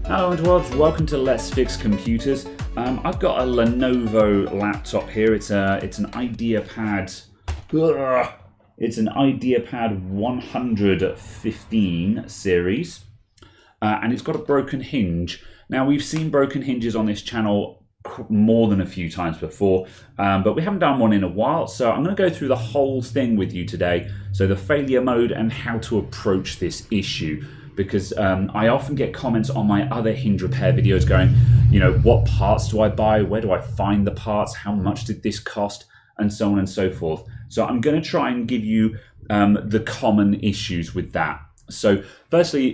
Hello and welcome to Let's Fix Computers. I've got a Lenovo laptop here. It's an IdeaPad. It's an IdeaPad 115 series, and it's got a broken hinge. Now we've seen broken hinges on this channel more than a few times before, but we haven't done one in a while. So I'm going to go through the whole thing with you today. So the failure mode and how to approach this issue. Because I often get comments on my other hinge repair videos going, you know, what parts do I buy? Where do I find the parts? How much did this cost? And so on and so forth. So I'm going to try and give you the common issues with that. So firstly,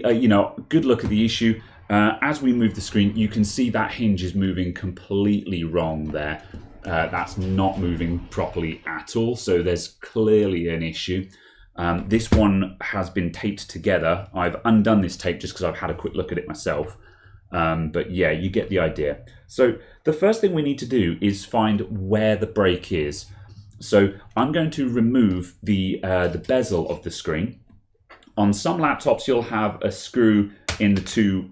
good look at the issue. As we move the screen, you can see that hinge is moving completely wrong there. That's not moving properly at all. So there's clearly an issue. This one has been taped together. I've undone this tape just because I've had a quick look at it myself. But yeah, you get the idea. So the first thing we need to do is find where the break is. So I'm going to remove the bezel of the screen. On some laptops, you'll have a screw in the two.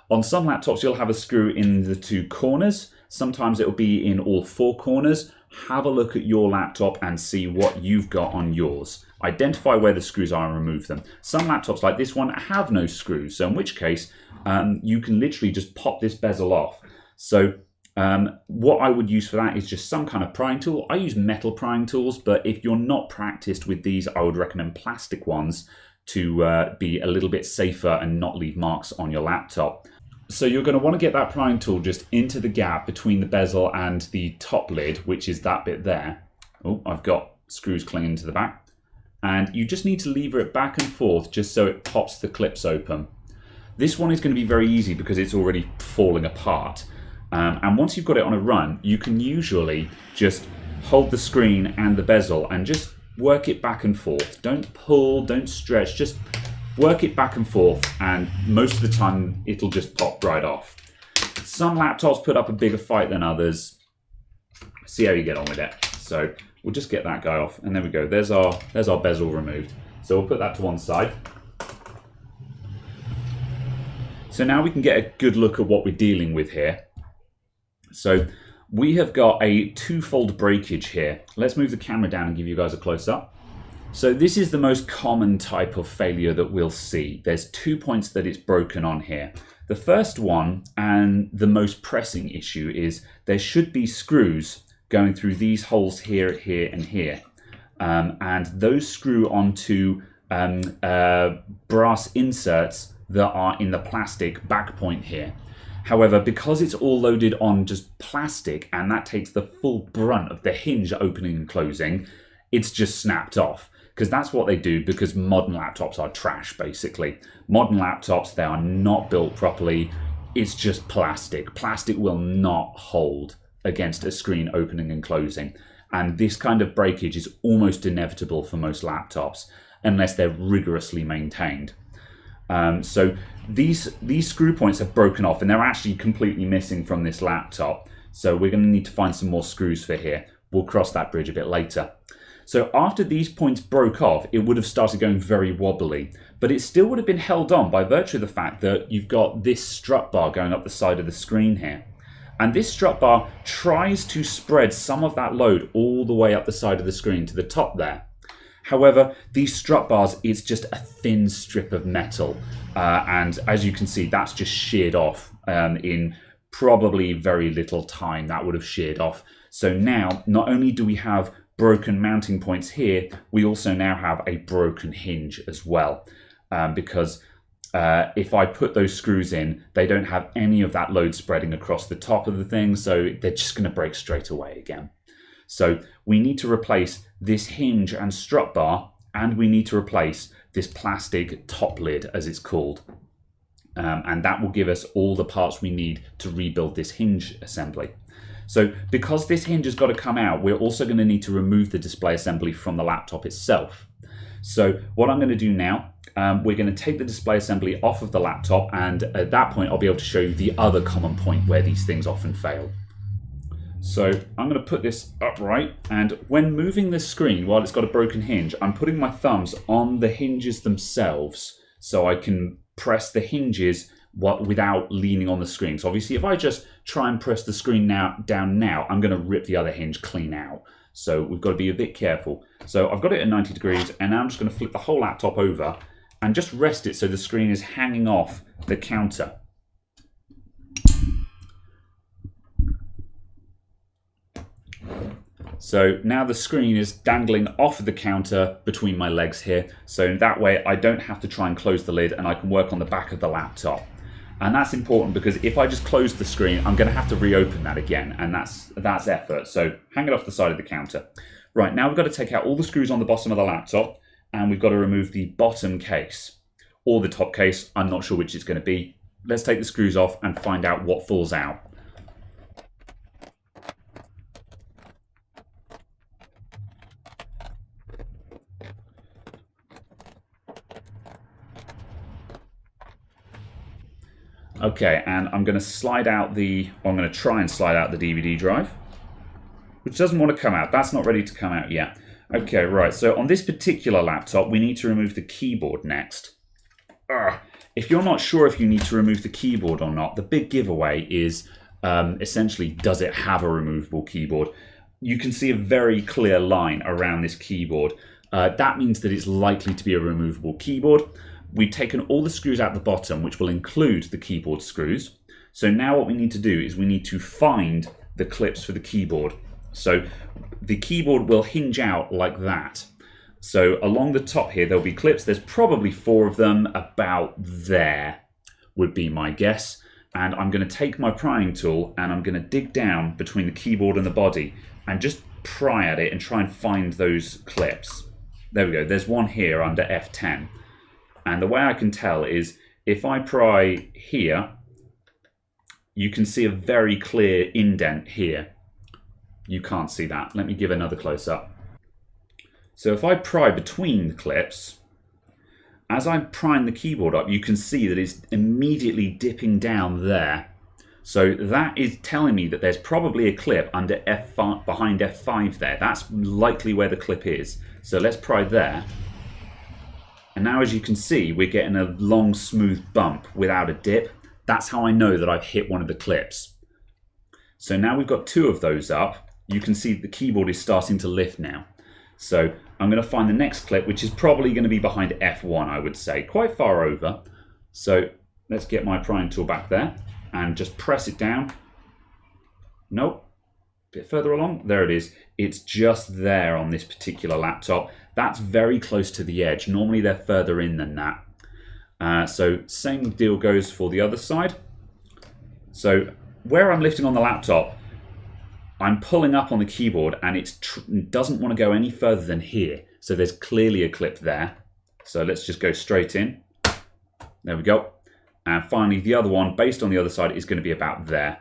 On some laptops, you'll have a screw in the two corners. Sometimes it'll be in all four corners. Have a look at your laptop and see what you've got on yours. Identify where the screws are and remove them. Some laptops like this one have no screws, so in which case you can literally just pop this bezel off. So what I would use for that is just some kind of prying tool. I use metal prying tools, but if you're not practiced with these, I would recommend plastic ones to be a little bit safer and not leave marks on your laptop. So you're going to want to get that prying tool just into the gap between the bezel and the top lid, which is that bit there. Oh, I've got screws clinging to the back. And you just need to lever it back and forth just so it pops the clips open. This one is going to be very easy because it's already falling apart. And once you've got it on a run, you can usually just hold the screen and the bezel and just work it back and forth. Don't pull, don't stretch, just work it back and forth, and most of the time it'll just pop right off. Some laptops put up a bigger fight than others. See how you get on with it. So we'll just get that guy off, and there we go. There's our bezel removed. So we'll put that to one side. So now we can get a good look at what we're dealing with here. So we have got a two-fold breakage here. Let's move the camera down and give you guys a close-up. So this is the most common type of failure that we'll see. There's 2 points that it's broken on here. The first one, and the most pressing issue, is there should be screws going through these holes here, here, and here. And those screw onto brass inserts that are in the plastic back point here. However, because it's all loaded on just plastic, and that takes the full brunt of the hinge opening and closing, it's just snapped off. Because that's what they do, because modern laptops are trash, basically. Modern laptops, they are not built properly. It's just plastic. Plastic will not hold against a screen opening and closing. And this kind of breakage is almost inevitable for most laptops, unless they're rigorously maintained. So these screw points have broken off, and they're actually completely missing from this laptop. So we're going to need to find some more screws for here. We'll cross that bridge a bit later. So after these points broke off, it would have started going very wobbly, but it still would have been held on by virtue of the fact that you've got this strut bar going up the side of the screen here. And this strut bar tries to spread some of that load all the way up the side of the screen to the top there. However, these strut bars is just a thin strip of metal. And as you can see, that's just sheared off in probably very little time. That would have sheared off. So now, not only do we have broken mounting points here, we also now have a broken hinge as well, because if I put those screws in, they don't have any of that load spreading across the top of the thing, so they're just going to break straight away again. So we need to replace this hinge and strut bar, and we need to replace this plastic top lid, as it's called, and that will give us all the parts we need to rebuild this hinge assembly. So because this hinge has got to come out, we're also going to need to remove the display assembly from the laptop itself. So what I'm going to do now, we're going to take the display assembly off of the laptop, and at that point I'll be able to show you the other common point where these things often fail. So I'm going to put this upright, and when moving this screen while it's got a broken hinge, I'm putting my thumbs on the hinges themselves so I can press the hinges without leaning on the screen. So obviously if I just try and press the screen down now, I'm going to rip the other hinge clean out. So we've got to be a bit careful. So I've got it at 90 degrees, and now I'm just going to flip the whole laptop over and just rest it so the screen is hanging off the counter. So now the screen is dangling off of the counter between my legs here. So that way I don't have to try and close the lid, and I can work on the back of the laptop. And that's important because if I just close the screen, I'm going to have to reopen that again, and that's effort. So hang it off the side of the counter. Right, now we've got to take out all the screws on the bottom of the laptop, and we've got to remove the bottom case or the top case. I'm not sure which it's going to be. Let's take the screws off and find out what falls out. Okay, and I'm going to I'm going to try and slide out the DVD drive, which doesn't want to come out. That's not ready to come out yet. Okay, right, so on this particular laptop, we need to remove the keyboard next. If you're not sure if you need to remove the keyboard or not, the big giveaway is essentially, does it have a removable keyboard? You can see a very clear line around this keyboard. That means that it's likely to be a removable keyboard. We've taken all the screws out the bottom, which will include the keyboard screws. So now what we need to do is we need to find the clips for the keyboard. So the keyboard will hinge out like that. So along the top here, there'll be clips. There's probably 4 of them, about there would be my guess. And I'm going to take my prying tool and I'm going to dig down between the keyboard and the body and just pry at it and try and find those clips. There we go. There's one here under F10. And the way I can tell is if I pry here, you can see a very clear indent here. You can't see that. Let me give another close-up. So if I pry between the clips, as I'm prying the keyboard up, you can see that it's immediately dipping down there. So that is telling me that there's probably a clip under F5, behind F5 there. That's likely where the clip is. So let's pry there. And now, as you can see, we're getting a long, smooth bump without a dip. That's how I know that I've hit one of the clips. So now we've got 2 of those up. You can see the keyboard is starting to lift now. So I'm going to find the next clip, which is probably going to be behind F1, I would say, quite far over. So let's get my prying tool back there and just press it down. Nope. A bit further along. There it is. It's just there on this particular laptop. That's very close to the edge. Normally they're further in than that. So same deal goes for the other side. So where I'm lifting on the laptop, I'm pulling up on the keyboard and it doesn't want to go any further than here. So there's clearly a clip there. So let's just go straight in. There we go. And finally the other one, based on the other side, is going to be about there.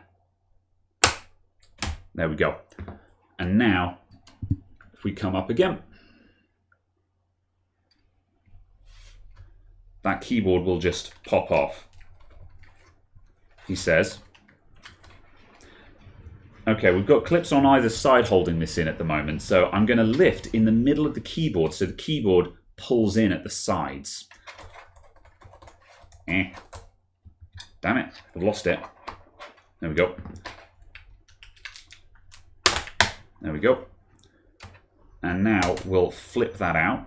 There we go. And now, if we come up again, that keyboard will just pop off, he says. Okay, we've got clips on either side holding this in at the moment, so I'm going to lift in the middle of the keyboard so the keyboard pulls in at the sides. Damn it, I've lost it. There we go. There we go. And now we'll flip that out.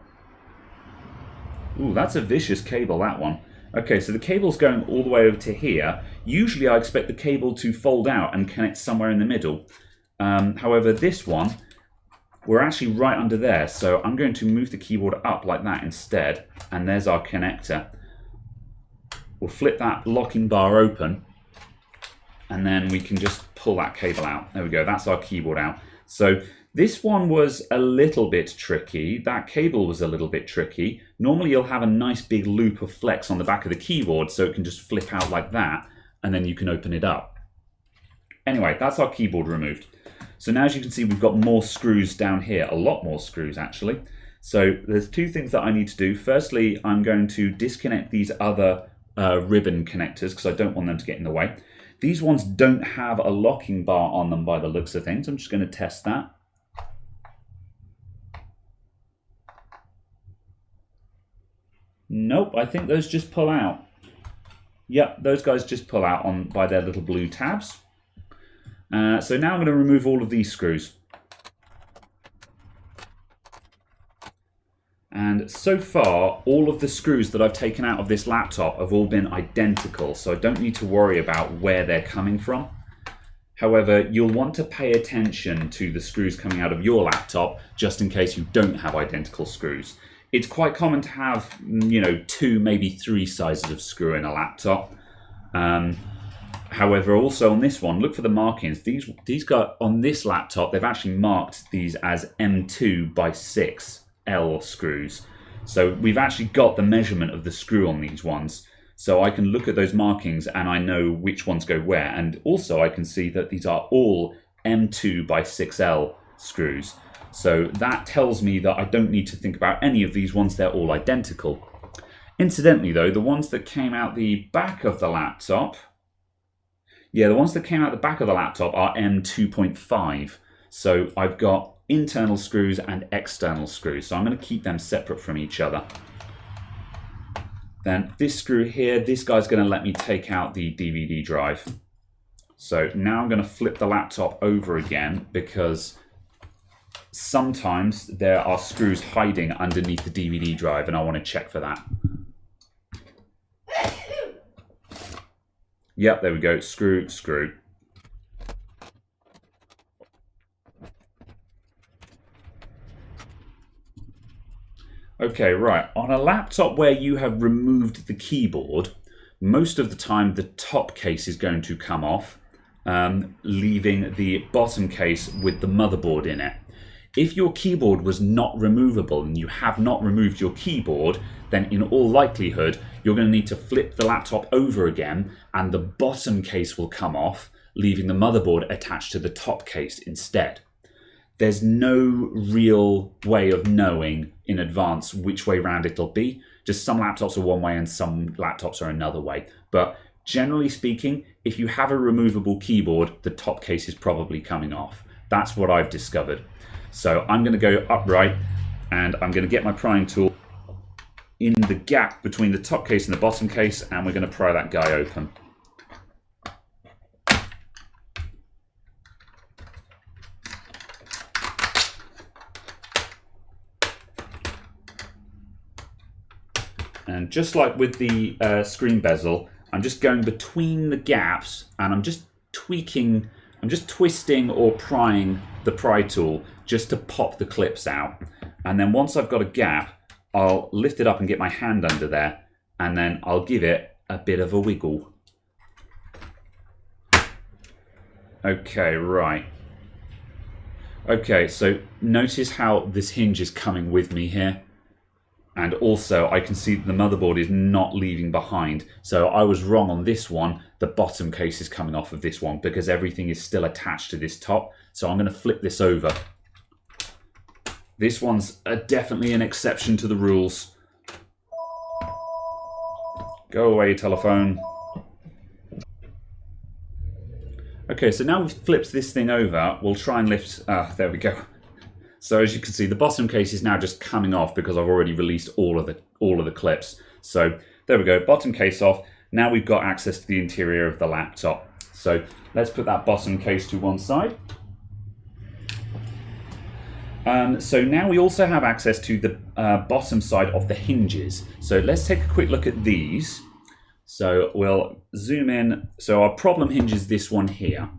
Ooh, that's a vicious cable, that one. Okay, so the cable's going all the way over to here. Usually I expect the cable to fold out and connect somewhere in the middle. However, this one, we're actually right under there. So I'm going to move the keyboard up like that instead. And there's our connector. We'll flip that locking bar open. And then we can just pull that cable out. There we go, that's our keyboard out. So this one was a little bit tricky. That cable was a little bit tricky. Normally you'll have a nice big loop of flex on the back of the keyboard so it can just flip out like that and then you can open it up. Anyway, that's our keyboard removed. So now as you can see, we've got more screws down here, a lot more screws actually. So there's 2 things that I need to do. Firstly, I'm going to disconnect these other ribbon connectors because I don't want them to get in the way. These ones don't have a locking bar on them by the looks of things. I'm just going to test that. Nope, I think those just pull out. Yep, those guys just pull out on by their little blue tabs. So now I'm going to remove all of these screws. And so far, all of the screws that I've taken out of this laptop have all been identical, so I don't need to worry about where they're coming from. However, you'll want to pay attention to the screws coming out of your laptop, just in case you don't have identical screws. It's quite common to have, 2, maybe 3 sizes of screw in a laptop. However, also on this one, look for the markings. These guys on this laptop, they've actually marked these as M2 by 6L screws. So we've actually got the measurement of the screw on these ones. So I can look at those markings and I know which ones go where. And also I can see that these are all M2 by 6L screws. So that tells me that I don't need to think about any of these ones. They're all identical. Incidentally though, the ones that came out the back of the laptop, the ones that came out the back of the laptop are M2.5. So I've got internal screws and external screws. So I'm going to keep them separate from each other. Then this screw here, this guy's going to let me take out the DVD drive. So now I'm going to flip the laptop over again because sometimes there are screws hiding underneath the DVD drive and I want to check for that. Yep, there we go. Screw, screw. Okay, right. On a laptop where you have removed the keyboard, most of the time the top case is going to come off, leaving the bottom case with the motherboard in it. If your keyboard was not removable and you have not removed your keyboard, then in all likelihood, you're going to need to flip the laptop over again and the bottom case will come off, leaving the motherboard attached to the top case instead. There's no real way of knowing in advance which way round it'll be. Just some laptops are one way and some laptops are another way. But generally speaking, if you have a removable keyboard, the top case is probably coming off. That's what I've discovered. So I'm going to go upright and I'm going to get my prying tool in the gap between the top case and the bottom case, and we're going to pry that guy open. And just like with the screen bezel, I'm just going between the gaps and I'm just tweaking, I'm just twisting or prying the pry tool just to pop the clips out. And then once I've got a gap, I'll lift it up and get my hand under there, and then I'll give it a bit of a wiggle. Okay, right. Okay, so notice how this hinge is coming with me here. And also I can see that the motherboard is not leaving behind. So I was wrong on this one. The bottom case is coming off of this one because everything is still attached to this top. So I'm going to flip this over. This one's definitely an exception to the rules. Go away, telephone. Okay, so now we've flipped this thing over, we'll try and lift, there we go. So as you can see, the bottom case is now just coming off because I've already released all of the clips. So there we go, bottom case off. Now we've got access to the interior of the laptop. So let's put that bottom case to one side. So now we also have access to the bottom side of the hinges. So let's take a quick look at these. So we'll zoom in. So our problem hinge is this one here.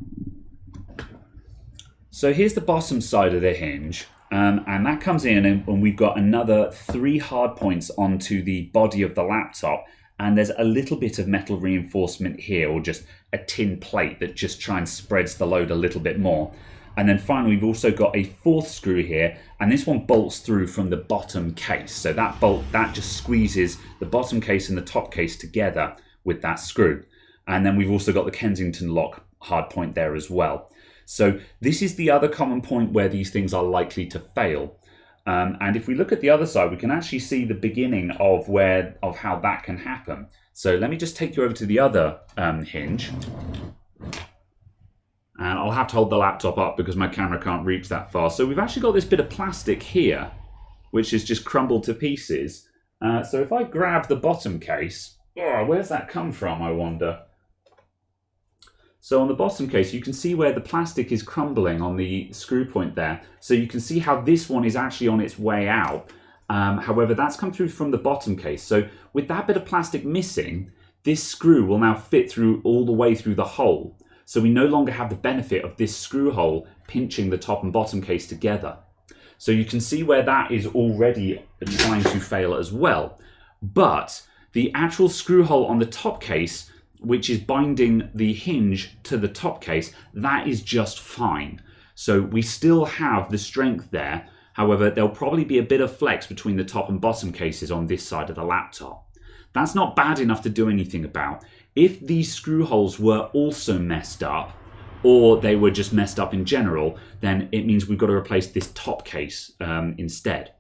So here's the bottom side of the hinge. And that comes in and we've got another 3 hard points onto the body of the laptop. And there's a little bit of metal reinforcement here, or just a tin plate that just tries and spreads the load a little bit more. And then finally, we've also got a 4th screw here, and this one bolts through from the bottom case. So that bolt, that just squeezes the bottom case and the top case together with that screw. And then we've also got the Kensington lock hard point there as well. So this is the other common point where these things are likely to fail. And if we look at the other side, we can actually see the beginning of how that can happen. So let me just take you over to the other hinge. And I'll have to hold the laptop up because my camera can't reach that far. So we've actually got this bit of plastic here, which is just crumbled to pieces. So if I grab the bottom case, Oh, where's that come from, I wonder? So on the bottom case, you can see where the plastic is crumbling on the screw point there. So you can see how this one is actually on its way out. However, that's come through from the bottom case. So with that bit of plastic missing, this screw will now fit through all the way through the hole. So we no longer have the benefit of this screw hole pinching the top and bottom case together. So you can see where that is already trying to fail as well. But the actual screw hole on the top case, which is binding the hinge to the top case, that is just fine. So we still have the strength there. However, there'll probably be a bit of flex between the top and bottom cases on this side of the laptop. That's not bad enough to do anything about. If these screw holes were also messed up, or they were just messed up in general, then it means we've got to replace this top case instead,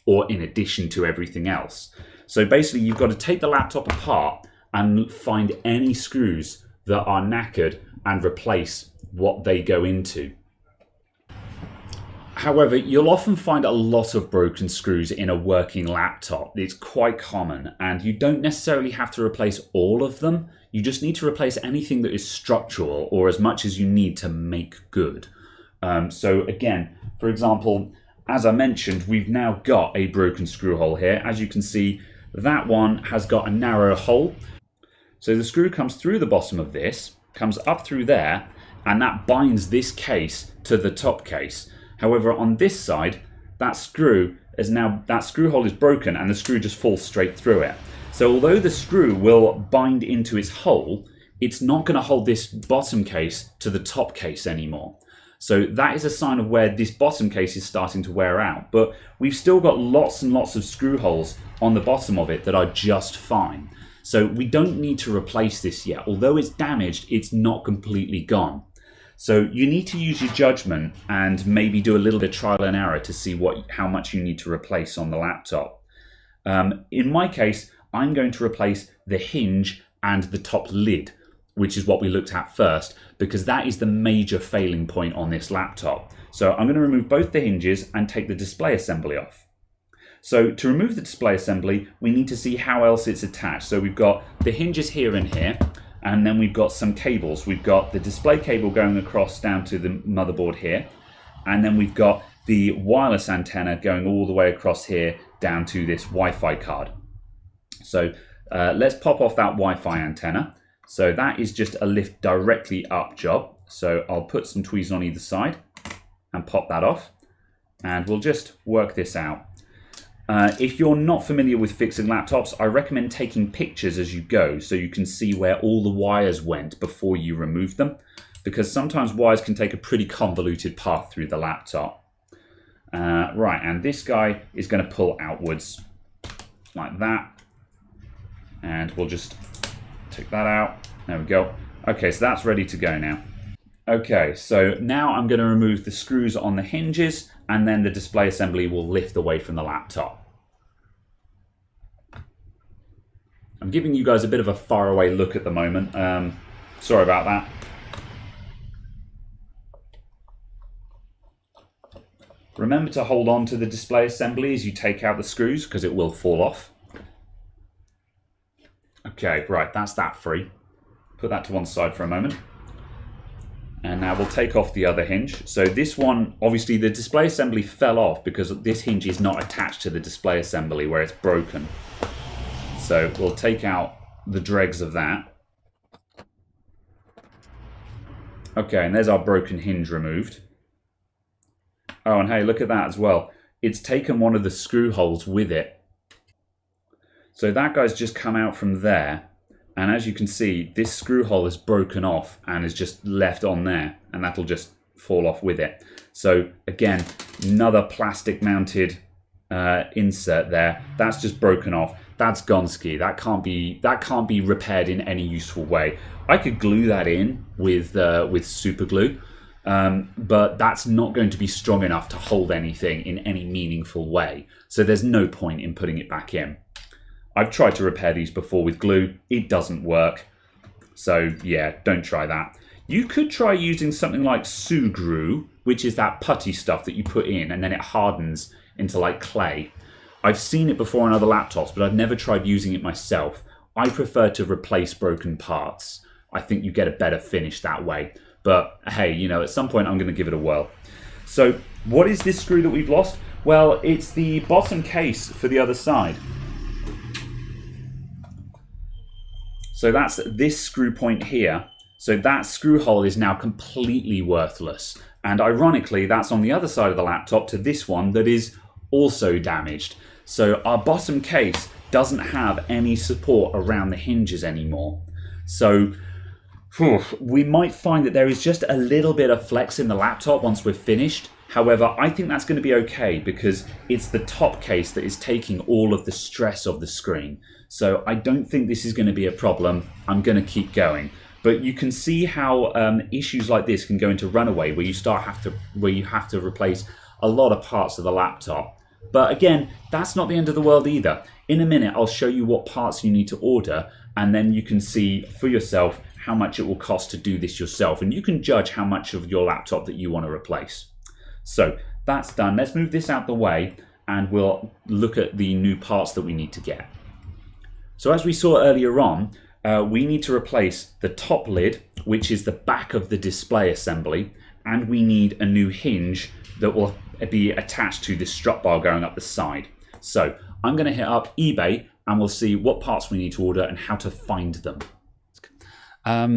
or in addition to everything else. So basically, you've got to take the laptop apart and find any screws that are knackered and replace what they go into. However, you'll often find a lot of broken screws in a working laptop. It's quite common, and you don't necessarily have to replace all of them. You just need to replace anything that is structural, or as much as you need to make good. So again, for example, as I mentioned, we've now got a broken screw hole here. As you can see, that one has got a narrow hole. So the screw comes through the bottom of this, comes up through there, and that binds this case to the top case. However, on this side, that screw hole is broken and the screw just falls straight through it. So although the screw will bind into its hole, it's not going to hold this bottom case to the top case anymore. So that is a sign of where this bottom case is starting to wear out. But we've still got lots and lots of screw holes on the bottom of it that are just fine. So we don't need to replace this yet. Although it's damaged, it's not completely gone. So you need to use your judgment and maybe do a little bit of trial and error to see how much you need to replace on the laptop. In my case, I'm going to replace the hinge and the top lid, which is what we looked at first, because that is the major failing point on this laptop. So I'm going to remove both the hinges and take the display assembly off. So to remove the display assembly, we need to see how else it's attached. So we've got the hinges here and here. And then we've got some cables. We've got the display cable going across down to the motherboard here. And then we've got the wireless antenna going all the way across here down to this Wi-Fi card. So let's pop off that Wi-Fi antenna. So that is just a lift directly up job. So I'll put some tweezers on either side and pop that off. And we'll just work this out. If you're not familiar with fixing laptops, I recommend taking pictures as you go so you can see where all the wires went before you remove them, because sometimes wires can take a pretty convoluted path through the laptop. Right, and this guy is going to pull outwards like that, and we'll just take that out. There we go. Okay, so that's ready to go now. Okay, so now I'm going to remove the screws on the hinges, and then the display assembly will lift away from the laptop. I'm giving you guys a bit of a faraway look at the moment. Sorry about that. Remember to hold on to the display assembly as you take out the screws, because it will fall off. Okay, right, that's that free. Put that to one side for a moment. And now we'll take off the other hinge. So this one, obviously the display assembly fell off because this hinge is not attached to the display assembly where it's broken. So we'll take out the dregs of that. Okay, and there's our broken hinge removed. Oh, and hey, look at that as well. It's taken one of the screw holes with it. So that guy's just come out from there. And as you can see, this screw hole is broken off and is just left on there, and that'll just fall off with it. So again, another plastic mounted insert there. That's just broken off. That's Gonski. That can't be repaired in any useful way. I could glue that in with super glue, but that's not going to be strong enough to hold anything in any meaningful way. So there's no point in putting it back in. I've tried to repair these before with glue. It doesn't work. So yeah, don't try that. You could try using something like Sugru, which is that putty stuff that you put in and then it hardens into like clay. I've seen it before on other laptops, but I've never tried using it myself. I prefer to replace broken parts. I think you get a better finish that way. But hey, you know, at some point I'm going to give it a whirl. So what is this screw that we've lost? Well, it's the bottom case for the other side. So that's this screw point here. So that screw hole is now completely worthless. And ironically, that's on the other side of the laptop to this one that is also damaged. So our bottom case doesn't have any support around the hinges anymore. So we might find that there is just a little bit of flex in the laptop once we're finished. However, I think that's going to be okay because it's the top case that is taking all of the stress of the screen. So I don't think this is going to be a problem. I'm going to keep going. But you can see how issues like this can go into runaway where you have to replace a lot of parts of the laptop. But again, that's not the end of the world either. In a minute, I'll show you what parts you need to order, and then you can see for yourself how much it will cost to do this yourself, and you can judge how much of your laptop that you want to replace. So that's done. Let's move this out the way and we'll look at the new parts that we need to get. So as we saw earlier on, we need to replace the top lid, which is the back of the display assembly, and we need a new hinge that will be attached to this strut bar going up the side. So I'm going to hit up eBay and we'll see what parts we need to order and how to find them.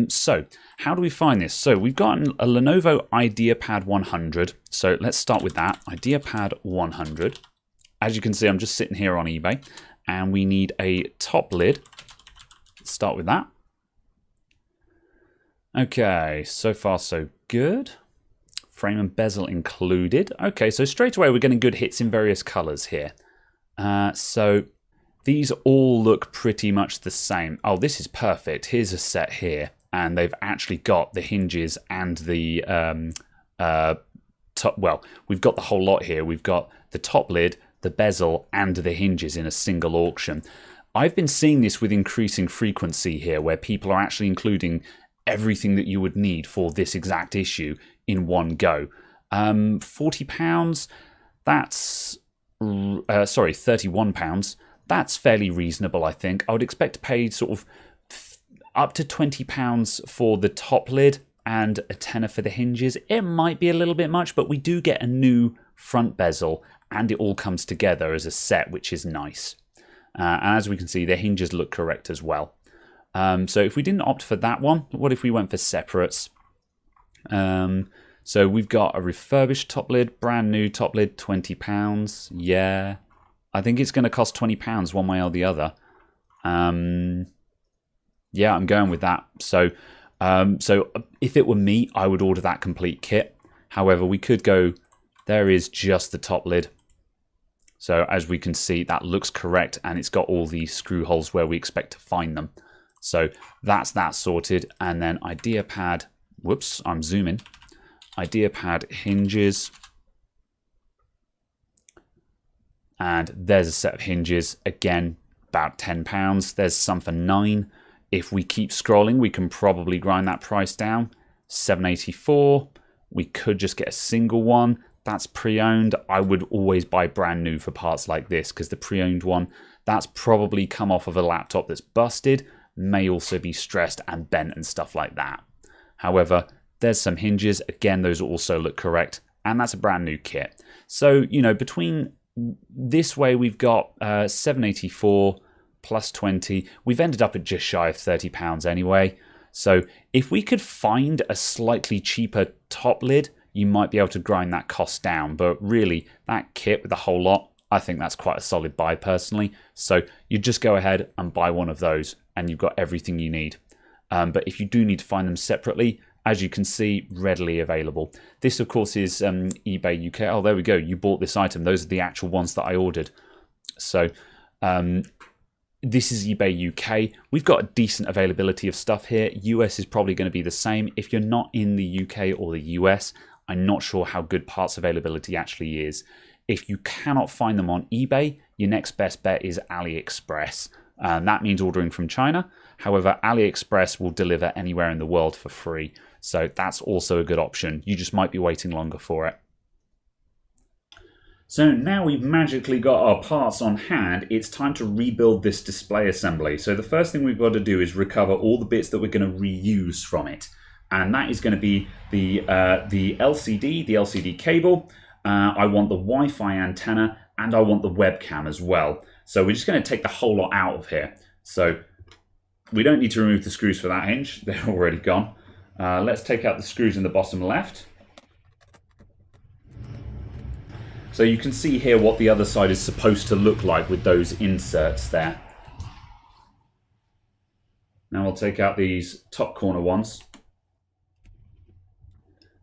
So how do we find this? So we've got a Lenovo IdeaPad 100. So let's start with that, IdeaPad 100. As you can see, I'm just sitting here on eBay and we need a top lid. Let's start with that. Okay, so far so good. Frame and bezel included. Okay, so straight away we're getting good hits in various colors here. So these all look pretty much the same. Oh, this is perfect. Here's a set here, and they've actually got the hinges and the top. Well, we've got the whole lot here. We've got the top lid, the bezel, and the hinges in a single auction. I've been seeing this with increasing frequency here, where people are actually including everything that you would need for this exact issue in one go. £40. That's sorry, £31. That's fairly reasonable, I think. I would expect to pay sort of up to £20 for the top lid and a tenner for the hinges. It might be a little bit much, but we do get a new front bezel and it all comes together as a set, which is nice. And as we can see, the hinges look correct as well. So if we didn't opt for that one, what if we went for separates? So we've got a refurbished top lid, brand new top lid, £20. Yeah, I think it's going to cost £20 one way or the other. Yeah, I'm going with that. So if it were me, I would order that complete kit. However, we could go, there is just the top lid. So as we can see, that looks correct, and it's got all the screw holes where we expect to find them. So that's that sorted. And then IdeaPad, whoops, I'm zooming. IdeaPad hinges. And there's a set of hinges, again, about £10. There's some for £9. If we keep scrolling, we can probably grind that price down. $7.84. We could just get a single one. That's pre-owned. I would always buy brand new for parts like this, because the pre-owned one, that's probably come off of a laptop that's busted, may also be stressed and bent and stuff like that. However, there's some hinges. Again, those also look correct, and that's a brand new kit. So, you know, between this way we've got $7.84 plus 20. We've ended up at just shy of £30 anyway. So if we could find a slightly cheaper top lid, you might be able to grind that cost down. But really, that kit with the whole lot, I think that's quite a solid buy personally. So you just go ahead and buy one of those and you've got everything you need. But if you do need to find them separately, as you can see, readily available. This, of course, is eBay UK. Oh, there we go. You bought this item. Those are the actual ones that I ordered. So this is eBay UK. We've got a decent availability of stuff here. US is probably going to be the same. If you're not in the UK or the US, I'm not sure how good parts availability actually is. If you cannot find them on eBay, your next best bet is AliExpress. That means ordering from China. However, AliExpress will deliver anywhere in the world for free. So that's also a good option. You just might be waiting longer for it. So now we've magically got our parts on hand, it's time to rebuild this display assembly. So the first thing we've got to do is recover all the bits that we're going to reuse from it. And that is going to be the LCD cable, I want the Wi-Fi antenna, and I want the webcam as well. So we're just going to take the whole lot out of here. So we don't need to remove the screws for that hinge, they're already gone. Let's take out the screws in the bottom left. So you can see here what the other side is supposed to look like with those inserts there. Now we'll take out these top corner ones.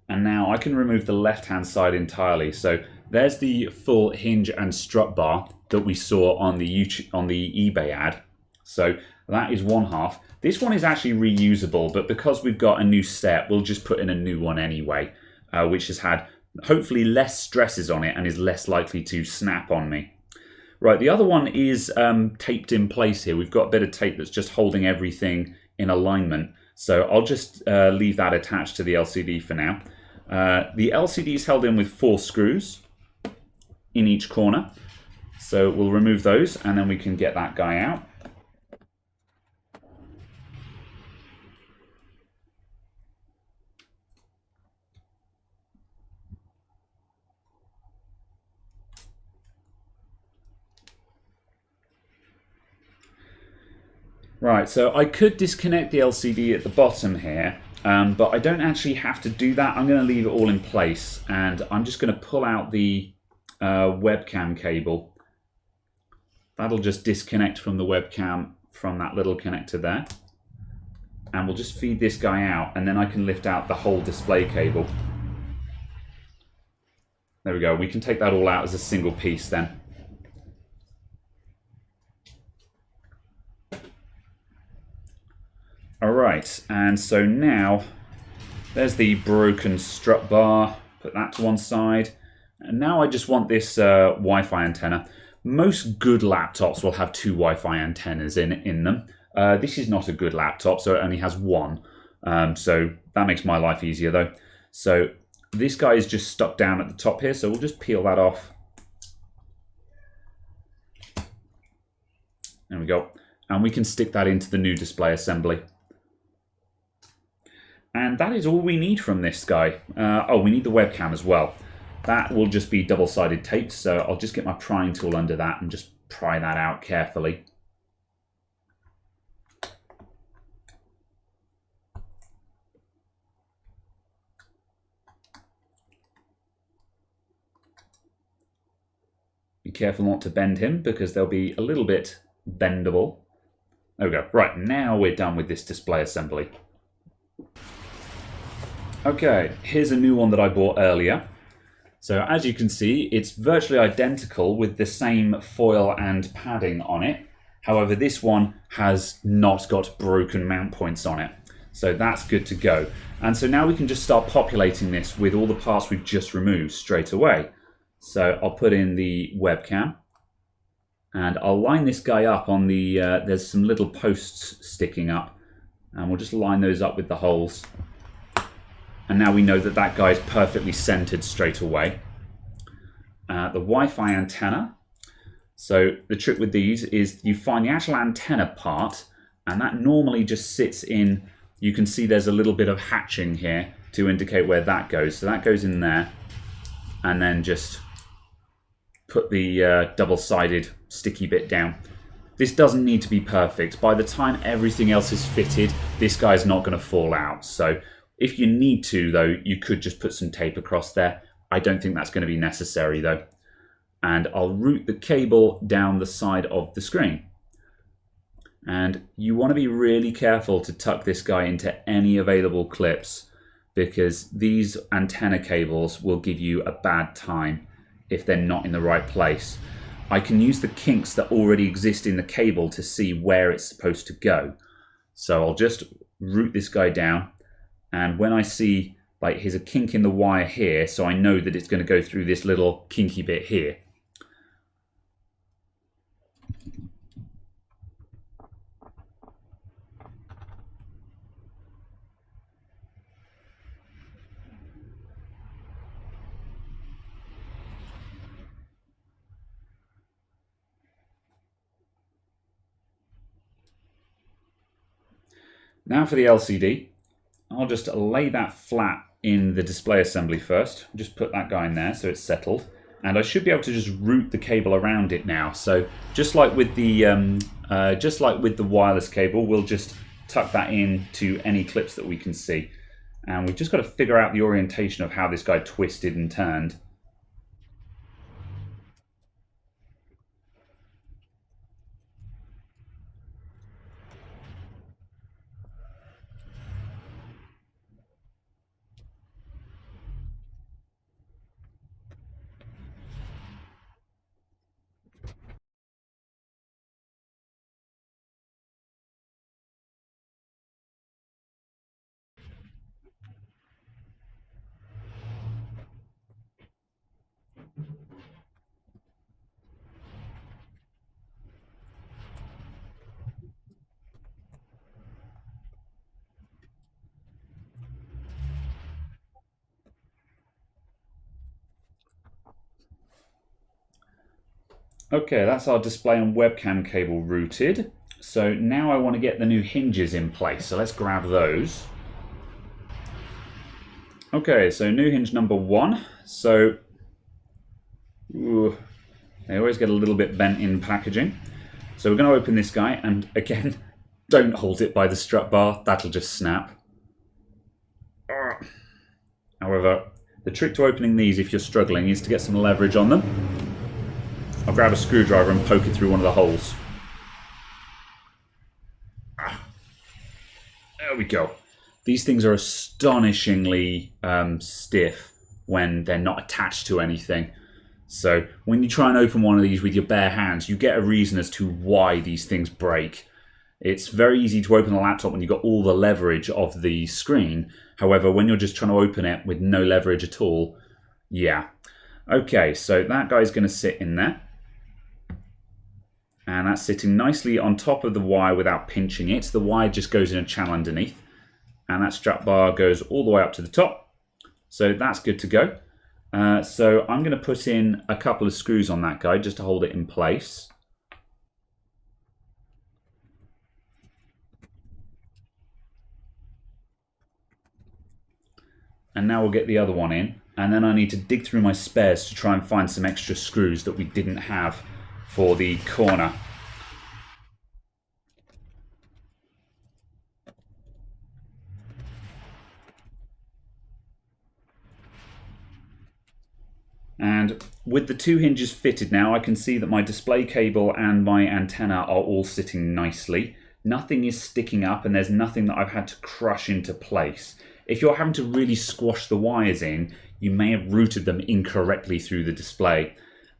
And now I can remove the left-hand side entirely. So there's the full hinge and strut bar that we saw on the eBay ad. So that is one half. This one is actually reusable, but because we've got a new step, we'll just put in a new one anyway, which has had hopefully less stresses on it and is less likely to snap on me. Right, the other one is taped in place here. We've got a bit of tape that's just holding everything in alignment. So I'll just leave that attached to the LCD for now. The LCD is held in with 4 screws in each corner. So we'll remove those and then we can get that guy out. Right, so I could disconnect the LCD at the bottom here, but I don't actually have to do that. I'm going to leave it all in place, and I'm just going to pull out the webcam cable. That'll just disconnect from the webcam from that little connector there. And we'll just feed this guy out, and then I can lift out the whole display cable. There we go, we can take that all out as a single piece then. Alright, and so now there's the broken strut bar, put that to one side, and now I just want this Wi-Fi antenna. Most good laptops will have 2 Wi-Fi antennas in them. This is not a good laptop, so it only has 1, so that makes my life easier though. So this guy is just stuck down at the top here, so we'll just peel that off. There we go, and we can stick that into the new display assembly. And that is all we need from this guy. Oh, we need the webcam as well. That will just be double-sided taped, so I'll just get my prying tool under that and just pry that out carefully. Be careful not to bend him because they'll be a little bit bendable. There we go. Right, now we're done with this display assembly. Okay, here's a new one that I bought earlier. So as you can see, it's virtually identical with the same foil and padding on it. However, this one has not got broken mount points on it. So that's good to go. And so now we can just start populating this with all the parts we've just removed straight away. So I'll put in the webcam and I'll line this guy up on the, there's some little posts sticking up, and we'll just line those up with the holes. And now we know that that guy is perfectly centered straight away. The Wi-Fi antenna. So the trick with these is you find the actual antenna part, and that normally just sits in, you can see there's a little bit of hatching here to indicate where that goes. So that goes in there, and then just put the double-sided sticky bit down. This doesn't need to be perfect. By the time everything else is fitted, this guy's not going to fall out. So if you need to, though, you could just put some tape across there. I don't think that's going to be necessary, though. And I'll route the cable down the side of the screen. And you want to be really careful to tuck this guy into any available clips, because these antenna cables will give you a bad time if they're not in the right place. I can use the kinks that already exist in the cable to see where it's supposed to go. So I'll just route this guy down. And when I see, like, here's a kink in the wire here, so I know that it's going to go through this little kinky bit here. Now for the LCD, I'll just lay that flat in the display assembly first. Just put that guy in there so it's settled. And I should be able to just route the cable around it now. So just like with the wireless cable, we'll just tuck that into any clips that we can see. And we've just got to figure out the orientation of how this guy twisted and turned. Okay, that's our display and webcam cable routed. So now I want to get the new hinges in place. So let's grab those. Okay, so new hinge number 1. So they always get a little bit bent in packaging. So we're going to open this guy, and again, don't hold it by the strut bar. That'll just snap. However, the trick to opening these, if you're struggling, is to get some leverage on them. I'll grab a screwdriver and poke it through one of the holes. There we go. These things are astonishingly stiff when they're not attached to anything. So when you try and open one of these with your bare hands, you get a reason as to why these things break. It's very easy to open a laptop when you've got all the leverage of the screen. However, when you're just trying to open it with no leverage at all, yeah. Okay, so that guy's going to sit in there. And that's sitting nicely on top of the wire without pinching it. The wire just goes in a channel underneath. And that strap bar goes all the way up to the top. So that's good to go. So I'm going to put in a couple of screws on that guy just to hold it in place. And now we'll get the other one in. And then I need to dig through my spares to try and find some extra screws that we didn't have for the corner. And with the 2 hinges fitted now, I can see that my display cable and my antenna are all sitting nicely. Nothing is sticking up, and there's nothing that I've had to crush into place. If you're having to really squash the wires in, you may have routed them incorrectly through the display.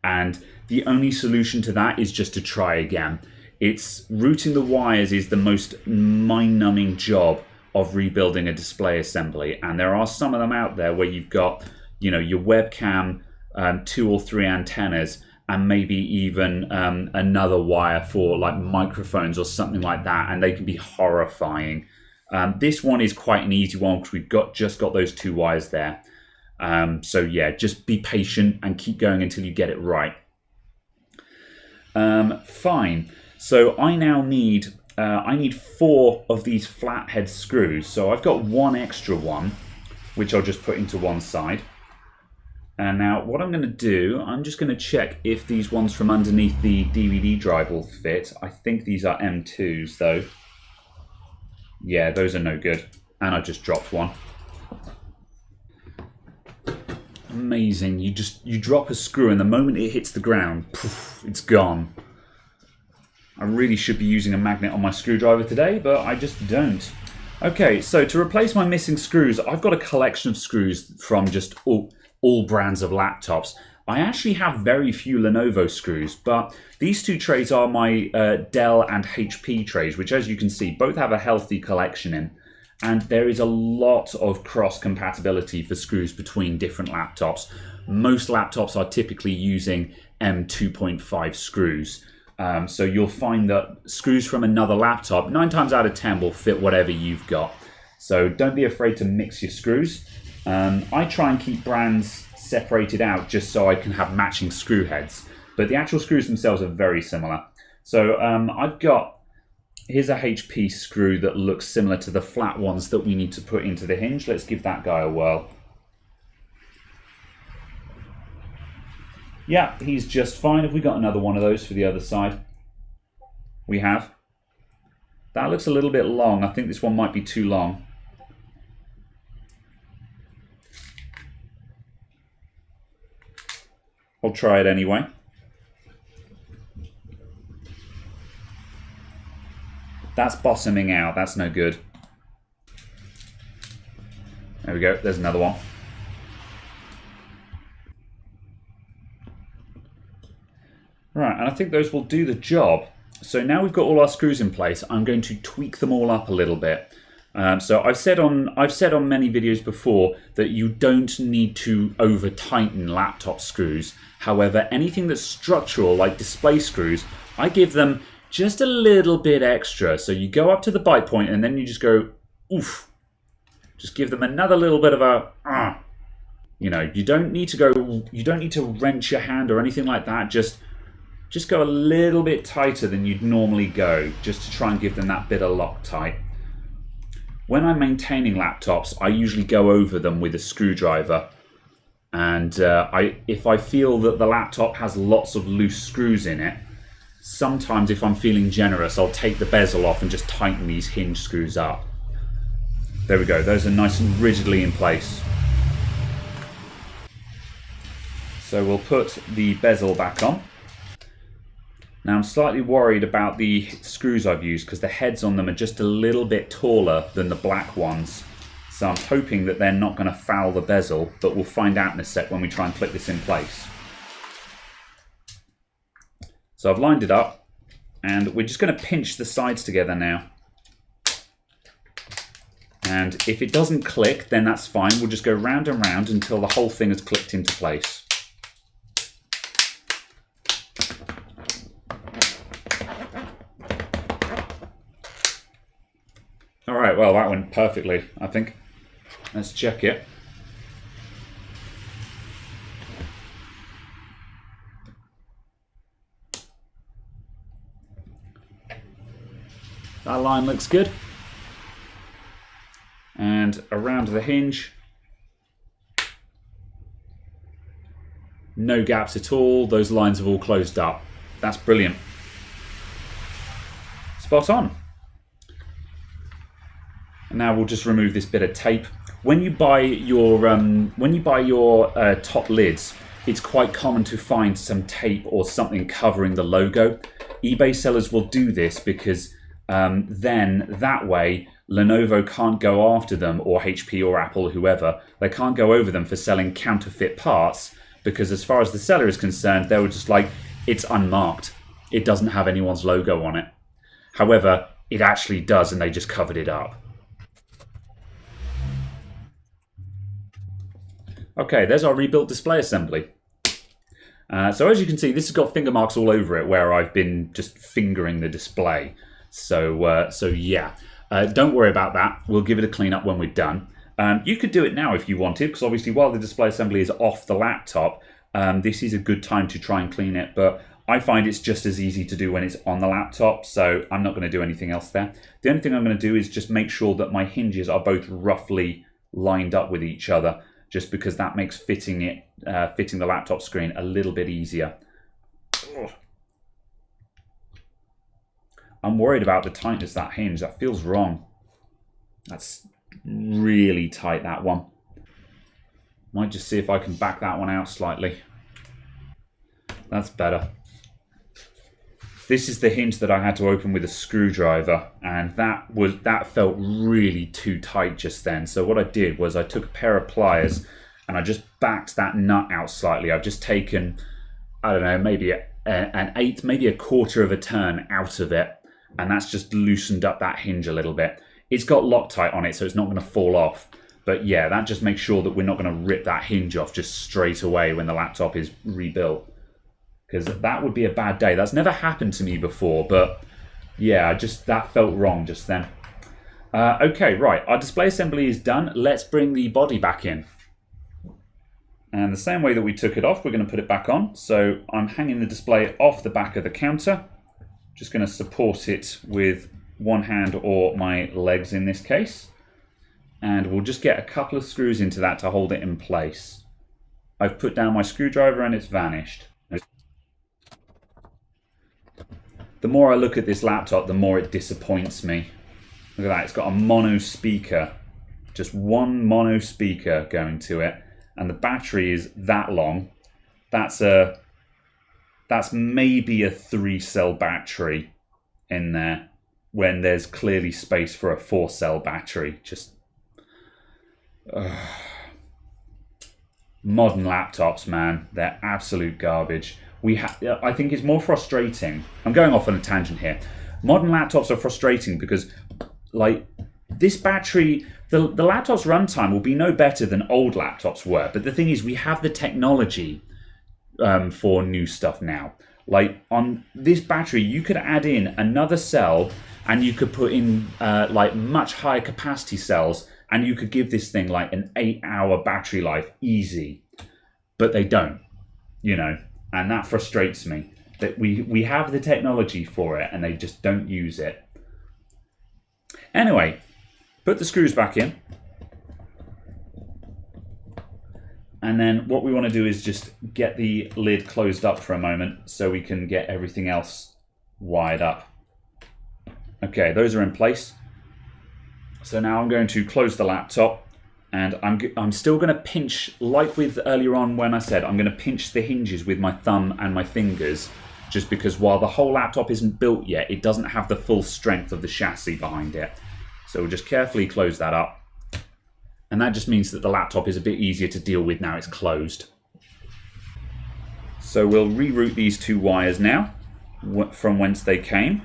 And the only solution to that is just to try again. Routing the wires is the most mind-numbing job of rebuilding a display assembly. And there are some of them out there where you've got, your webcam, 2 or 3 antennas, and maybe even another wire for like microphones or something like that, and they can be horrifying. This one is quite an easy one because we've just got those 2 wires there. So yeah, just be patient and keep going until you get it right. Fine. So I now need 4 of these flathead screws. So I've got 1 extra one, which I'll just put into one side. And now what I'm going to do, I'm just going to check if these ones from underneath the DVD drive will fit. I think these are M2s though. Yeah, those are no good. And I just dropped one. Amazing. You drop a screw and the moment it hits the ground, poof, it's gone. I really should be using a magnet on my screwdriver today, but I just don't. Okay, so to replace my missing screws, I've got a collection of screws from just all brands of laptops. I actually have very few Lenovo screws, but these 2 trays are my Dell and HP trays, which as you can see, both have a healthy collection in. And there is a lot of cross-compatibility for screws between different laptops. Most laptops are typically using M2.5 screws. So you'll find that screws from another laptop, 9 times out of 10 will fit whatever you've got. So don't be afraid to mix your screws. I try and keep brands separated out just so I can have matching screw heads. But the actual screws themselves are very similar. So I've got Here's a HP screw that looks similar to the flat ones that we need to put into the hinge. Let's give that guy a whirl. Yeah, he's just fine. Have we got another one of those for the other side? We have. That looks a little bit long. I think this one might be too long. I'll try it anyway. That's bottoming out. That's no good. There we go. There's another one. Right, and I think those will do the job. So now we've got all our screws in place, I'm going to tweak them all up a little bit. So I've said on many videos before that you don't need to over tighten laptop screws. However, anything that's structural, like display screws, I give them just a little bit extra. So you go up to the bite point and then you just go, oof. Just give them another little bit of a, you know, you don't need to wrench your hand or anything like that. Just go a little bit tighter than you'd normally go, just to try and give them that bit of Loctite. When I'm maintaining laptops, I usually go over them with a screwdriver. And if I feel that the laptop has lots of loose screws in it, sometimes if I'm feeling generous, I'll take the bezel off and just tighten these hinge screws up. There we go, those are nice and rigidly in place. So we'll put the bezel back on. Now I'm slightly worried about the screws I've used because the heads on them are just a little bit taller than the black ones. So I'm hoping that they're not going to foul the bezel, but we'll find out in a sec when we try and clip this in place. So I've lined it up and we're just going to pinch the sides together now. And if it doesn't click, then that's fine. We'll just go round and round until the whole thing is clicked into place. All right, well, that went perfectly, I think. Let's check it. That line looks good. And around the hinge, no gaps at all. Those lines have all closed up. That's brilliant. Spot on. And now we'll just remove this bit of tape. When you buy your top lids, it's quite common to find some tape or something covering the logo. eBay sellers will do this because then that way Lenovo can't go after them, or HP or Apple or whoever. They can't go over them for selling counterfeit parts because as far as the seller is concerned, they were just like, it's unmarked. It doesn't have anyone's logo on it. However, it actually does and they just covered it up. Okay, there's our rebuilt display assembly. So as you can see, this has got finger marks all over it where I've been just fingering the display. So yeah, don't worry about that. We'll give it a clean up when we're done. You could do it now if you wanted, because obviously while the display assembly is off the laptop, this is a good time to try and clean it. But I find it's just as easy to do when it's on the laptop, so I'm not going to do anything else there. The only thing I'm going to do is just make sure that my hinges are both roughly lined up with each other, just because that makes fitting the laptop screen a little bit easier. Ugh. I'm worried about the tightness of that hinge. That feels wrong. That's really tight, that one. Might just see if I can back that one out slightly. That's better. This is the hinge that I had to open with a screwdriver, and that felt really too tight just then. So what I did was I took a pair of pliers and I just backed that nut out slightly. I've just taken, I don't know, maybe an eighth, maybe a quarter of a turn out of it, and that's just loosened up that hinge a little bit. It's got Loctite on it, so it's not going to fall off. But yeah, that just makes sure that we're not going to rip that hinge off just straight away when the laptop is rebuilt. Because that would be a bad day. That's never happened to me before, but yeah, that felt wrong just then. Okay, right, our display assembly is done. Let's bring the body back in. And the same way that we took it off, we're going to put it back on. So I'm hanging the display off the back of the counter. Just going to support it with one hand or my legs in this case. And we'll just get a couple of screws into that to hold it in place. I've put down my screwdriver and it's vanished. The more I look at this laptop, the more it disappoints me. Look at that, it's got a mono speaker. Just one mono speaker going to it. And the battery is that long. That's maybe a 3-cell battery in there when there's clearly space for a 4-cell battery. Just modern laptops, man, they're absolute garbage. I think it's more frustrating. I'm going off on a tangent here. Modern laptops are frustrating because, like, this battery, the laptop's runtime will be no better than old laptops were. But the thing is, we have the technology for new stuff now. Like, on this battery, you could add in another cell and you could put in like much higher capacity cells, and you could give this thing like an 8-hour battery life easy. But they don't, you know, and that frustrates me. That we have the technology for it and they just don't use it. Anyway, put the screws back in. And then what we want to do is just get the lid closed up for a moment so we can get everything else wired up. Okay, those are in place. So now I'm going to close the laptop, and I'm still going to pinch, like with earlier on when I said I'm going to pinch the hinges with my thumb and my fingers, just because while the whole laptop isn't built yet, it doesn't have the full strength of the chassis behind it. So we'll just carefully close that up. And that just means that the laptop is a bit easier to deal with now it's closed. So we'll reroute these 2 wires now from whence they came.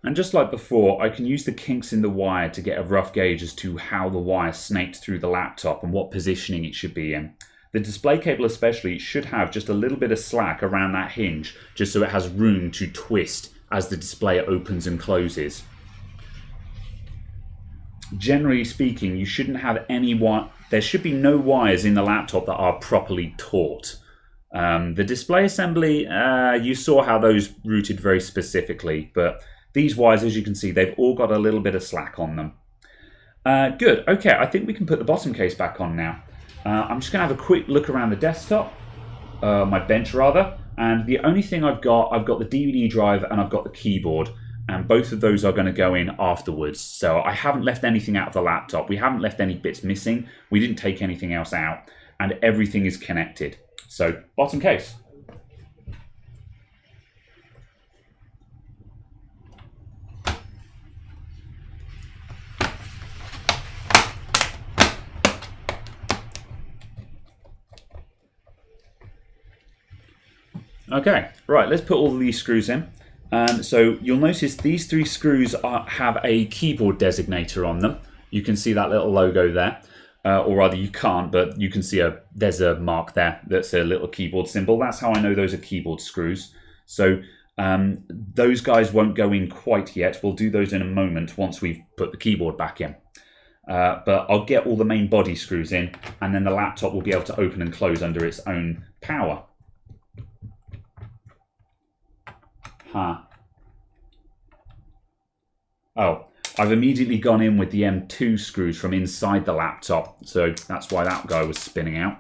And just like before, I can use the kinks in the wire to get a rough gauge as to how the wire snaked through the laptop and what positioning it should be in. The display cable especially should have just a little bit of slack around that hinge, just so it has room to twist as the display opens and closes. Generally speaking, you shouldn't have any there should be no wires in the laptop that are properly taut. The display assembly, you saw how those routed very specifically, but these wires, as you can see, they've all got a little bit of slack on them. Good. Okay, I think we can put the bottom case back on now. I'm just going to have a quick look around the desktop, my bench rather, and the only thing I've got the DVD drive and I've got the keyboard, and both of those are going to go in afterwards. So I haven't left anything out of the laptop. We haven't left any bits missing. We didn't take anything else out, and everything is connected. So, bottom case. Okay, right, let's put all of these screws in. So you'll notice these 3 screws have a keyboard designator on them. You can see that little logo there, or rather you can't, but you can see there's a mark there that's a little keyboard symbol. That's how I know those are keyboard screws. So those guys won't go in quite yet. We'll do those in a moment once we've put the keyboard back in. But I'll get all the main body screws in, and then the laptop will be able to open and close under its own power. Oh, I've immediately gone in with the M2 screws from inside the laptop, so that's why that guy was spinning out.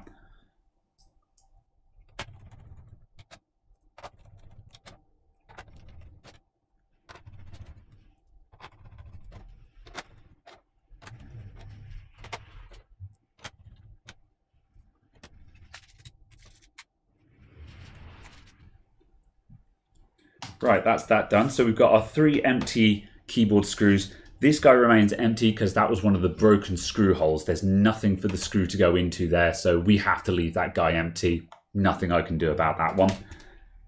Right, that's that done. So we've got our 3 empty keyboard screws. This guy remains empty because that was one of the broken screw holes. There's nothing for the screw to go into there, so we have to leave that guy empty. Nothing I can do about that one.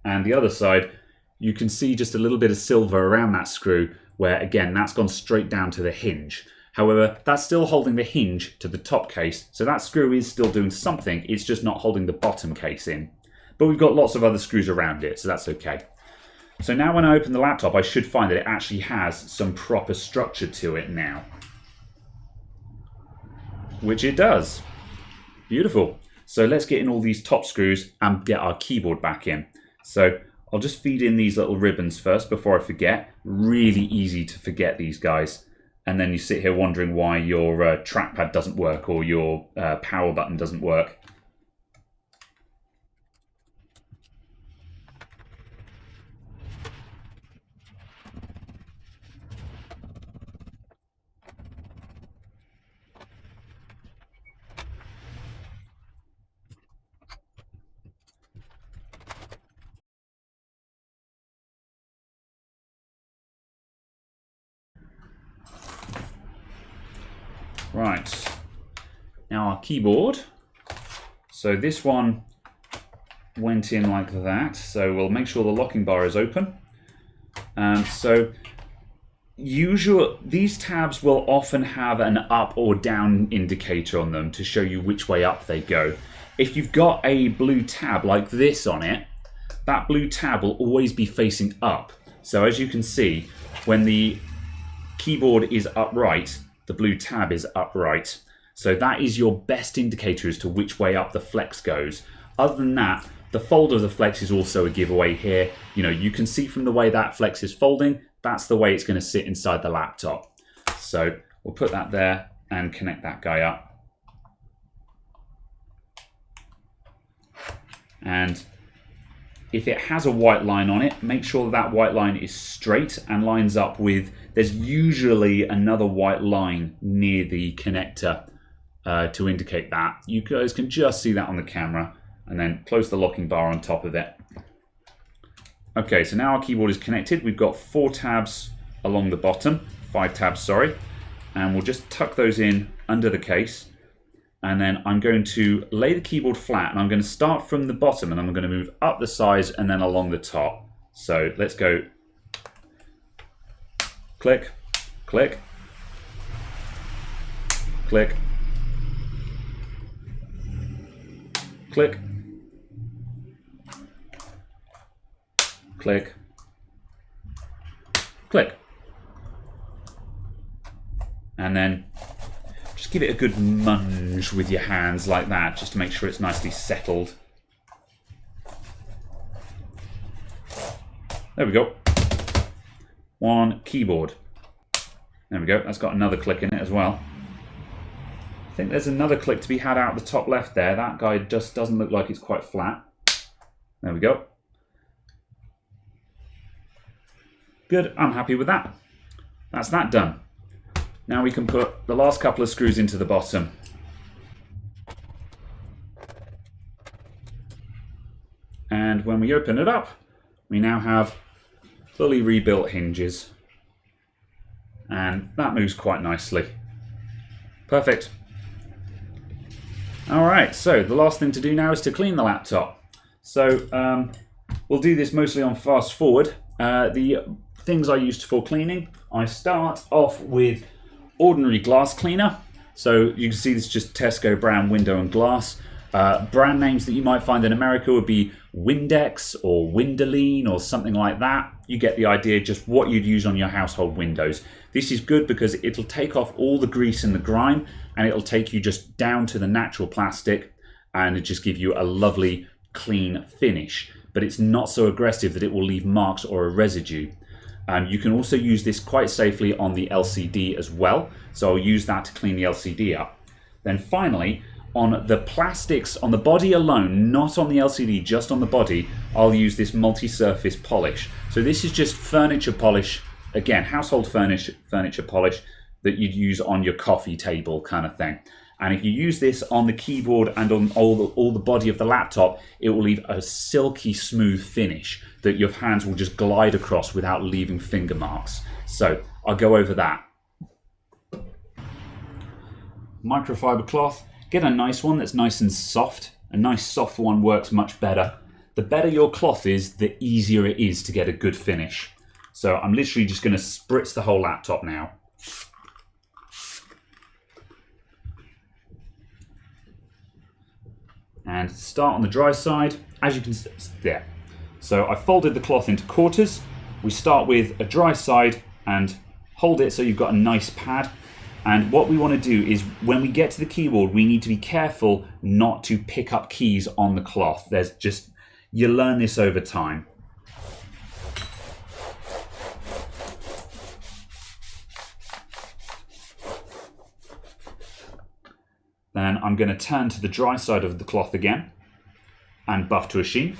And the other side, you can see just a little bit of silver around that screw, where again, that's gone straight down to the hinge. However, that's still holding the hinge to the top case, so that screw is still doing something, it's just not holding the bottom case in. But we've got lots of other screws around it, so that's okay. So now when I open the laptop, I should find that it actually has some proper structure to it now. Which it does. Beautiful. So let's get in all these top screws and get our keyboard back in. So I'll just feed in these little ribbons first before I forget. Really easy to forget these guys. And then you sit here wondering why your trackpad doesn't work or your power button doesn't work. Right, now our keyboard. So this one went in like that. So we'll make sure the locking bar is open. So these tabs will often have an up or down indicator on them to show you which way up they go. If you've got a blue tab like this on it, that blue tab will always be facing up. So as you can see, when the keyboard is upright, the blue tab is upright. So that is your best indicator as to which way up the flex goes. Other than that, the fold of the flex is also a giveaway here. You know, you can see from the way that flex is folding, that's the way it's going to sit inside the laptop. So we'll put that there and connect that guy up. And if it has a white line on it, make sure that white line is straight and lines up with, there's usually another white line near the connector to indicate that. You guys can just see that on the camera, and then close the locking bar on top of it. Okay, so now our keyboard is connected. We've got 4 tabs along the bottom, 5 tabs, sorry, and we'll just tuck those in under the case. And then I'm going to lay the keyboard flat, and I'm going to start from the bottom, and I'm going to move up the sides and then along the top. So let's go click, click, click, click, click, click. And then just give it a good munge with your hands like that, just to make sure it's nicely settled. There we go. One keyboard. There we go. That's got another click in it as well. I think there's another click to be had out the top left there. That guy just doesn't look like it's quite flat. There we go. Good. I'm happy with that. That's that done. Now we can put the last couple of screws into the bottom. And when we open it up, we now have fully rebuilt hinges. And that moves quite nicely. Perfect. Alright, so the last thing to do now is to clean the laptop. So we'll do this mostly on fast forward. The things I used for cleaning, I start off with ordinary glass cleaner. So you can see this is just Tesco brand window and glass. Brand names that you might find in America would be Windex or Windoline or something like that. You get the idea, just what you'd use on your household windows. This is good because it'll take off all the grease and the grime, and it'll take you just down to the natural plastic, and it just give you a lovely clean finish. But it's not so aggressive that it will leave marks or a residue. You can also use this quite safely on the LCD as well, so I'll use that to clean the LCD up. Then finally, on the plastics, on the body alone, not on the LCD, just on the body, I'll use this multi-surface polish. So this is just furniture polish, again, household furniture polish that you'd use on your coffee table kind of thing. And if you use this on the keyboard and on all the body of the laptop, it will leave a silky smooth finish that your hands will just glide across without leaving finger marks. So I'll go over that. Microfiber cloth. Get a nice one that's nice and soft. A nice soft one works much better. The better your cloth is, the easier it is to get a good finish. So I'm literally just going to spritz the whole laptop now. And start on the dry side, as you can see there. So I folded the cloth into quarters, we start with a dry side and hold it so you've got a nice pad. And what we want to do is when we get to the keyboard, we need to be careful not to pick up keys on the cloth. You learn this over time. Then I'm going to turn to the dry side of the cloth again and buff to a sheen.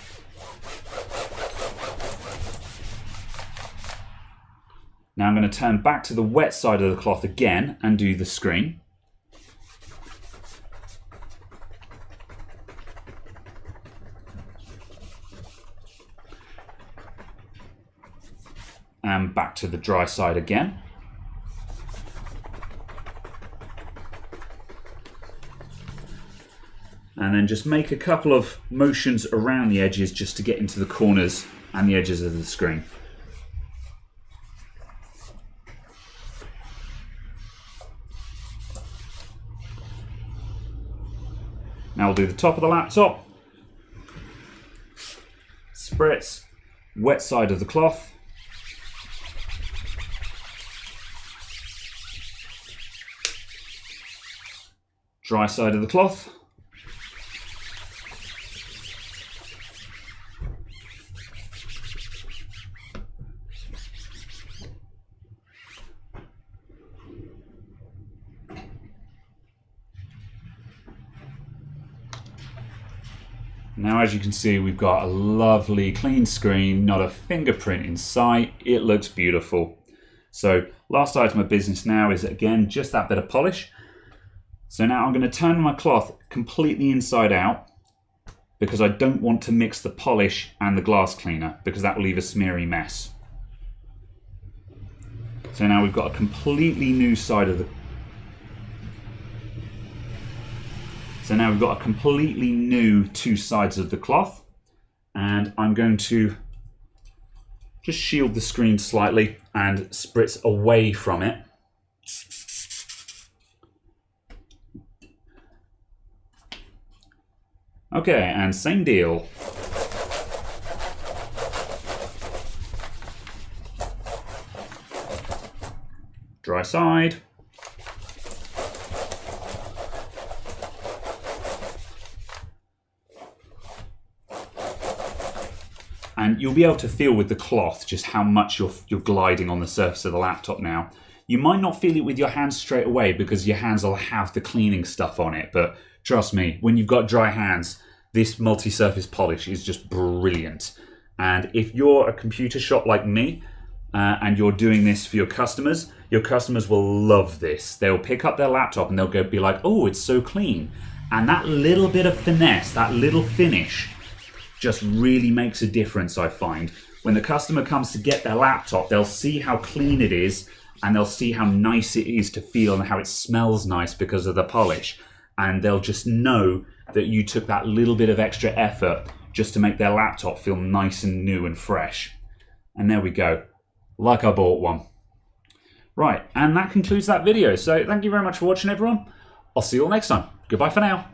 Now I'm going to turn back to the wet side of the cloth again and do the screen. And back to the dry side again. And then just make a couple of motions around the edges just to get into the corners and the edges of the screen. Now we'll do the top of the laptop. Spritz, wet side of the cloth. Dry side of the cloth. Now, as you can see, we've got a lovely clean screen, not a fingerprint in sight. It looks beautiful. So last item of business now is, again, just that bit of polish. So now I'm going to turn my cloth completely inside out because I don't want to mix the polish and the glass cleaner because that will leave a smeary mess. So now we've got a completely new side of the So now we've got a completely new two sides of the cloth, and I'm going to just shield the screen slightly and spritz away from it. Okay, and same deal. Dry side. And you'll be able to feel with the cloth just how much you're gliding on the surface of the laptop now. You might not feel it with your hands straight away because your hands will have the cleaning stuff on it, but trust me, when you've got dry hands, this multi-surface polish is just brilliant. And if you're a computer shop like me, and you're doing this for your customers will love this. They'll pick up their laptop and they'll be like, oh, it's so clean. And that little bit of finesse, that little finish, just really makes a difference, I find. When the customer comes to get their laptop, they'll see how clean it is and they'll see how nice it is to feel and how it smells nice because of the polish. And they'll just know that you took that little bit of extra effort just to make their laptop feel nice and new and fresh. And there we go, like I bought one. Right, and that concludes that video. So thank you very much for watching, everyone. I'll see you all next time. Goodbye for now.